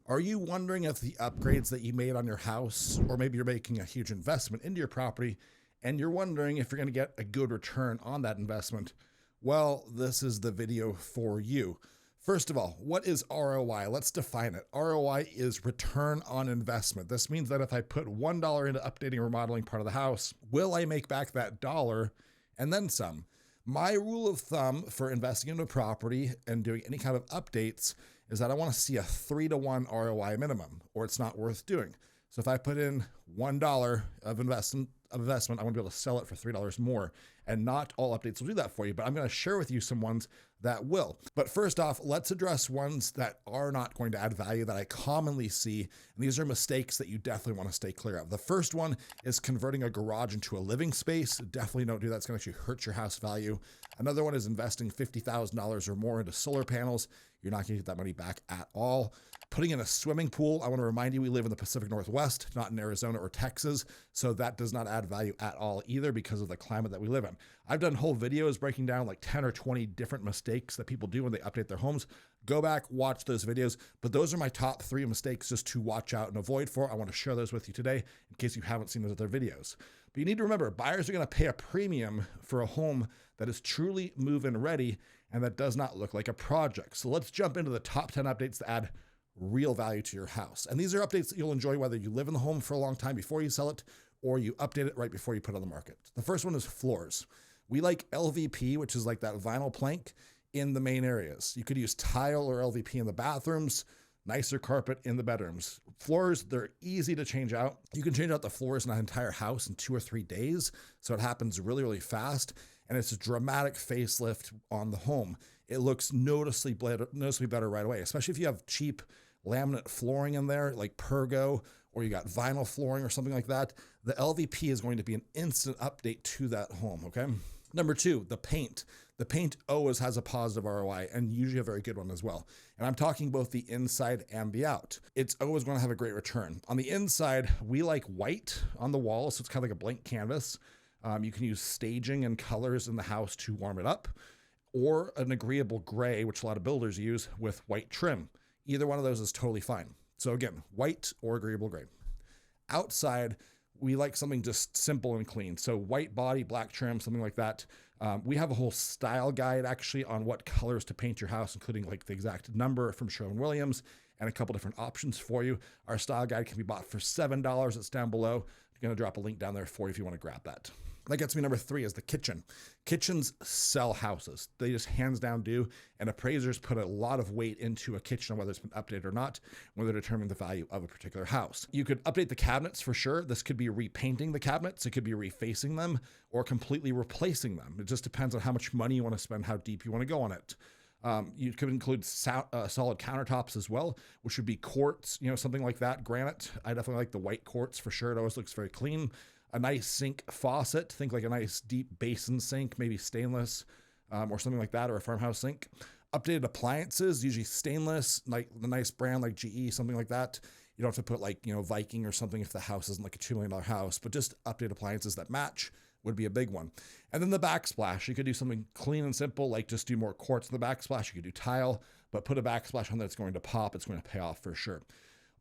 Are you wondering if the upgrades that you made on your house, or maybe you're making a huge investment into your property, and you're wondering if you're going to get a good return on that investment? Well, this is the video for you. First of all, what is ROI? Let's define it. ROI is return on investment. This means that if I put $1 into updating or remodeling part of the house, will I make back that dollar and then some? My rule of thumb for investing into a property and doing any kind of updates is that I want to see a 3-to-1 ROI minimum, or it's not worth doing. So if I put in $1 of investment, I want to be able to sell it for $3 more. And not all updates will do that for you, but I'm going to share with you some ones that will. But first off, let's address ones that are not going to add value that I commonly see. And these are mistakes that you definitely want to stay clear of. The first one is converting a garage into a living space. Definitely don't do that. It's going to actually hurt your house value. Another one is investing $50,000 or more into solar panels. You're not going to get that money back at all. Putting in a swimming pool. I want to remind you, we live in the Pacific Northwest, not in Arizona or Texas. So that does not add value at all either because of the climate that we live in. I've done whole videos breaking down like 10 or 20 different mistakes that people do when they update their homes. Go back, watch those videos. But those are my top 3 mistakes just to watch out and avoid for. I want to share those with you today in case you haven't seen those other videos. But you need to remember, buyers are going to pay a premium for a home that is truly move-in ready and that does not look like a project. So let's jump into the top 10 updates that add real value to your house. And these are updates that you'll enjoy whether you live in the home for a long time before you sell it or you update it right before you put it on the market. The first one is floors. We like LVP, which is like that vinyl plank, in the main areas. You could use tile or LVP in the bathrooms, nicer carpet in the bedrooms. Floors, they're easy to change out. You can change out the floors in an entire house in 2 or 3 days. So it happens really, really fast. And it's a dramatic facelift on the home. It looks noticeably better right away, especially if you have cheap laminate flooring in there, like Pergo, or you got vinyl flooring or something like that. The LVP is going to be an instant update to that home, okay? Number 2, the paint. The paint always has a positive ROI and usually a very good one as well. And I'm talking both the inside and the out. It's always going to have a great return. On the inside, we like white on the wall, so it's kind of like a blank canvas. You can use staging and colors in the house to warm it up, or an agreeable gray, which a lot of builders use, with white trim. Either one of those is totally fine. So again, white or agreeable gray. Outside, we like something just simple and clean. So white body, black trim, something like that. We have a whole style guide actually on what colors to paint your house, including like the exact number from Sherwin-Williams and a couple different options for you. Our style guide can be bought for $7. It's down below. I'm going to drop a link down there for you if you want to grab that. That gets me number 3 is the kitchen. Kitchens sell houses. They just hands down do. And appraisers put a lot of weight into a kitchen, whether it's been updated or not, when they're determining the value of a particular house. You could update the cabinets for sure. This could be repainting the cabinets. It could be refacing them or completely replacing them. It just depends on how much money you want to spend, how deep you want to go on it. You could include solid countertops as well, which would be quartz, something like that. Granite. I definitely like the white quartz for sure. It always looks very clean. A nice sink faucet. Think like a nice deep basin sink, maybe stainless or something like that, or a farmhouse sink. Updated appliances, usually stainless, like the nice brand like GE, something like that. You don't have to put like, Viking or something if the house isn't like a $2 million house, but just updated appliances that match would be a big one. And then the backsplash. You could do something clean and simple, like just do more quartz in the backsplash. You could do tile, but put a backsplash on that's going to pop. It's going to pay off for sure.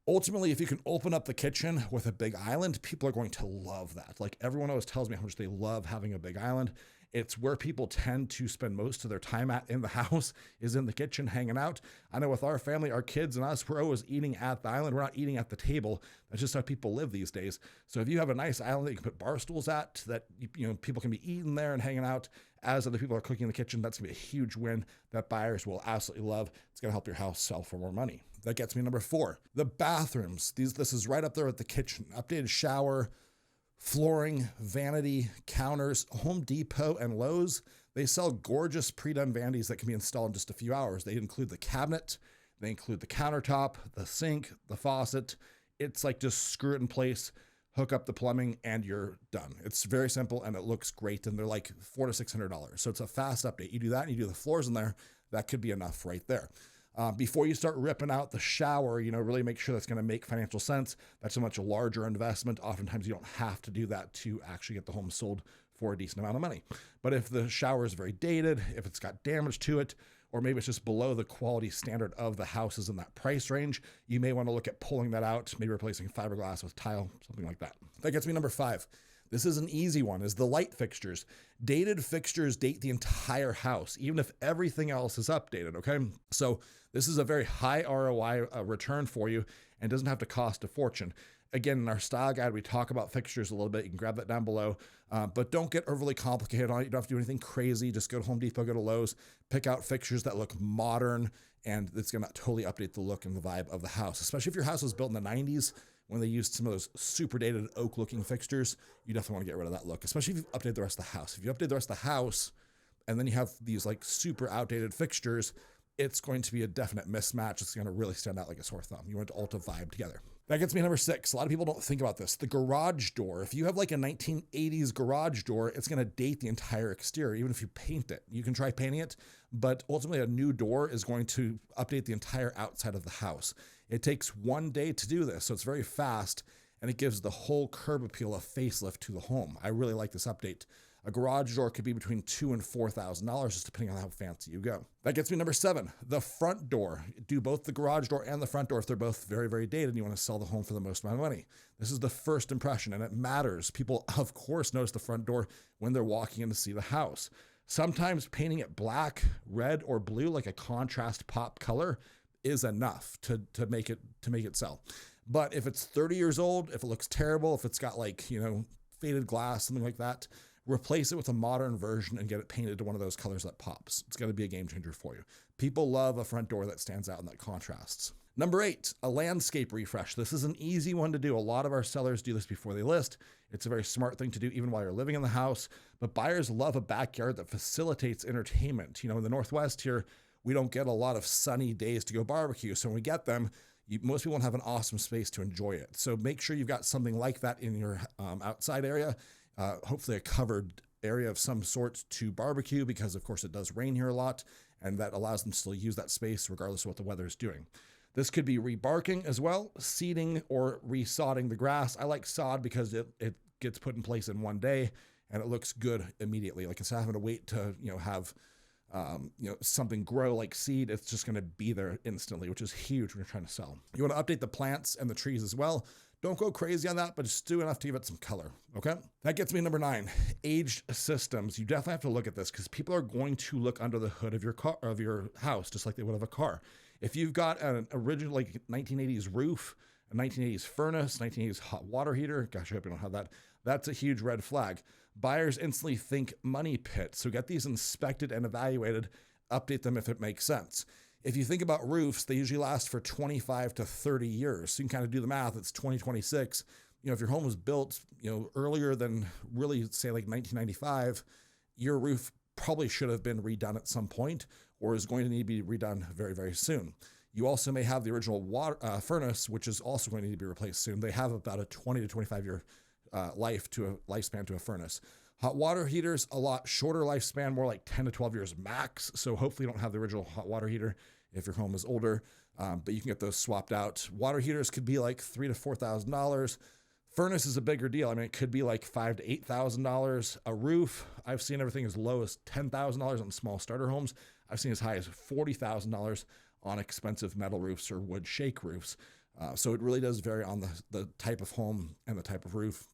Ultimately, if you can open up the kitchen with a big island, people are going to love that. Like everyone always tells me how much they love having a big island. It's where people tend to spend most of their time at in the house is in the kitchen hanging out. I know with our family, our kids and us, we're always eating at the island. We're not eating at the table. That's just how people live these days. So if you have a nice island that you can put bar stools at, that people can be eating there and hanging out as other people are cooking in the kitchen, that's gonna be a huge win that buyers will absolutely love. It's gonna help your house sell for more money. That gets me number 4, the bathrooms. This is right up there with the kitchen. Updated shower, flooring, vanity, counters. Home Depot and Lowe's, they sell gorgeous pre-done vanities that can be installed in just a few hours. They include the cabinet, they include the countertop, the sink, the faucet. It's like just screw it in place, hook up the plumbing, and you're done. It's very simple and it looks great, and they're like $400 to $600. So it's a fast update. You do that and you do the floors in there, that could be enough right there. Before you start ripping out the shower, really make sure that's going to make financial sense. That's a much larger investment. Oftentimes you don't have to do that to actually get the home sold for a decent amount of money. But if the shower is very dated, if it's got damage to it, or maybe it's just below the quality standard of the houses in that price range, you may want to look at pulling that out, maybe replacing fiberglass with tile, something like that. That gets me number 5. This is an easy one, is the light fixtures. Dated fixtures date the entire house, even if everything else is updated, okay? So this is a very high ROI return for you and doesn't have to cost a fortune. Again, in our style guide, we talk about fixtures a little bit. You can grab that down below, but don't get overly complicated on it. You don't have to do anything crazy. Just go to Home Depot, go to Lowe's, pick out fixtures that look modern, and it's gonna totally update the look and the vibe of the house, especially if your house was built in the 90s, when they used some of those super dated oak looking fixtures. You definitely want to get rid of that look, especially if you update the rest of the house. If you update the rest of the house and then you have these like super outdated fixtures, it's going to be a definite mismatch. It's going to really stand out like a sore thumb. You want to alt a vibe together. That gets me number 6. A lot of people don't think about this. The garage door. If you have like a 1980s garage door, it's going to date the entire exterior, even if you paint it. You can try painting it, but ultimately a new door is going to update the entire outside of the house. It takes one day to do this, so it's very fast, and it gives the whole curb appeal a facelift to the home. I really like this update. A garage door could be between $2,000 and $4,000, just depending on how fancy you go. That gets me number 7, the front door. Do both the garage door and the front door if they're both very, very dated and you want to sell the home for the most amount of money. This is the first impression, and it matters. People, of course, notice the front door when they're walking in to see the house. Sometimes painting it black, red, or blue, like a contrast pop color, is enough to make it sell. But if it's 30 years old, if it looks terrible, if it's got like, faded glass, something like that, replace it with a modern version and get it painted to one of those colors that pops. It's going to be a game changer for you. People love a front door that stands out and that contrasts. Number 8, a landscape refresh. This is an easy one to do. A lot of our sellers do this before they list. It's a very smart thing to do even while you're living in the house, but buyers love a backyard that facilitates entertainment. In the Northwest here, we don't get a lot of sunny days to go barbecue. So when we get them, most people won't have an awesome space to enjoy it. So make sure you've got something like that in your outside area, hopefully a covered area of some sort to barbecue, because of course it does rain here a lot, and that allows them to still use that space regardless of what the weather is doing. This could be rebarking as well, seeding or resodding the grass. I like sod because it gets put in place in one day and it looks good immediately. Like instead of having to wait to have something grow like seed, it's just going to be there instantly, which is huge when you're trying to sell. You want to update the plants and the trees as well. Don't go crazy on that, but just do enough to give it some color, okay? That gets me to number 9, aged systems. You definitely have to look at this because people are going to look under the hood of your car, of your house, just like they would of a car. If you've got an original like 1980s roof, a 1980s furnace, 1980s hot water heater, gosh, I hope you don't have that. That's a huge red flag. Buyers instantly think money pit. So get these inspected and evaluated, update them if it makes sense. If you think about roofs, they usually last for 25 to 30 years. So you can kind of do the math. It's 2026. If your home was built, earlier than really say like 1995, your roof probably should have been redone at some point or is going to need to be redone very, very soon. You also may have the original water furnace, which is also going to need to be replaced soon. They have about a 20 to 25 year lifespan to a furnace. Hot water heaters, a lot shorter lifespan, more like 10 to 12 years max. So hopefully you don't have the original hot water heater if your home is older, but you can get those swapped out. Water heaters could be like $3,000 to $4,000. Furnace is a bigger deal. I mean, it could be like $5,000 to $8,000. A roof, I've seen everything as low as $10,000 on small starter homes. I've seen as high as $40,000 on expensive metal roofs or wood shake roofs. So it really does vary on the type of home and the type of roof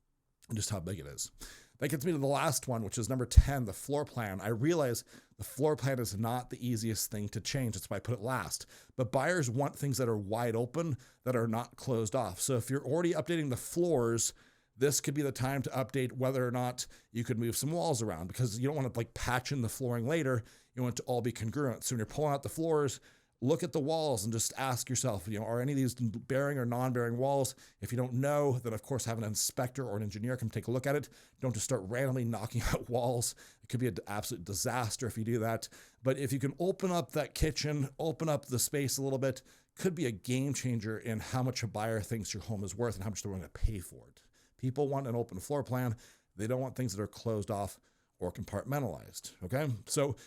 and just how big it is. That gets me to the last one, which is number 10, the floor plan. I realize the floor plan is not the easiest thing to change. That's why I put it last. But buyers want things that are wide open, that are not closed off. So if you're already updating the floors, this could be the time to update whether or not you could move some walls around, because you don't want to like patch in the flooring later. You want it to all be congruent. So when you're pulling out the floors, look at the walls and just ask yourself, are any of these bearing or non-bearing walls? If you don't know, then of course have an inspector or an engineer come take a look at it. Don't just start randomly knocking out walls. It could be an absolute disaster if you do that. But if you can open up that kitchen, open up the space a little bit, could be a game changer in how much a buyer thinks your home is worth and how much they're willing to pay for it. People want an open floor plan. They don't want things that are closed off or compartmentalized, okay? So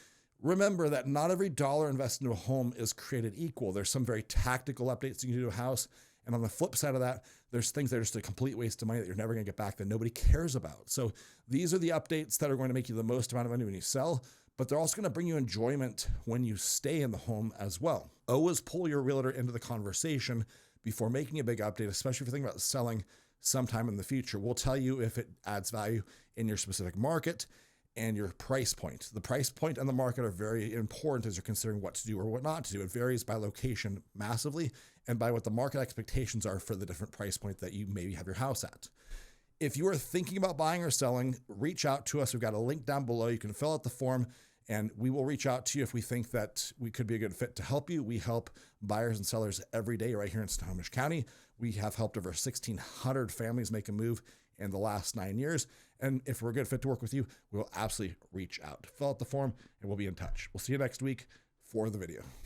remember that not every dollar invested into a home is created equal. There's some very tactical updates you can do to a house. And on the flip side of that, there's things that are just a complete waste of money that you're never going to get back that nobody cares about. So these are the updates that are going to make you the most amount of money when you sell. but they're also going to bring you enjoyment when you stay in the home as well. Always pull your realtor into the conversation before making a big update, especially if you're thinking about selling sometime in the future. We'll tell you if it adds value in your specific market and your price point. The price point and the market are very important as you're considering what to do or what not to do. It varies by location massively and by what the market expectations are for the different price point that you maybe have your house at. If you are thinking about buying or selling, reach out to us. We've got a link down below. You can fill out the form and we will reach out to you if we think that we could be a good fit to help you. We help buyers and sellers every day right here in Snohomish County. We have helped over 1,600 families make a move in the last 9 years. And if we're a good fit to work with you, we will absolutely reach out. Fill out the form and we'll be in touch. We'll see you next week for the video.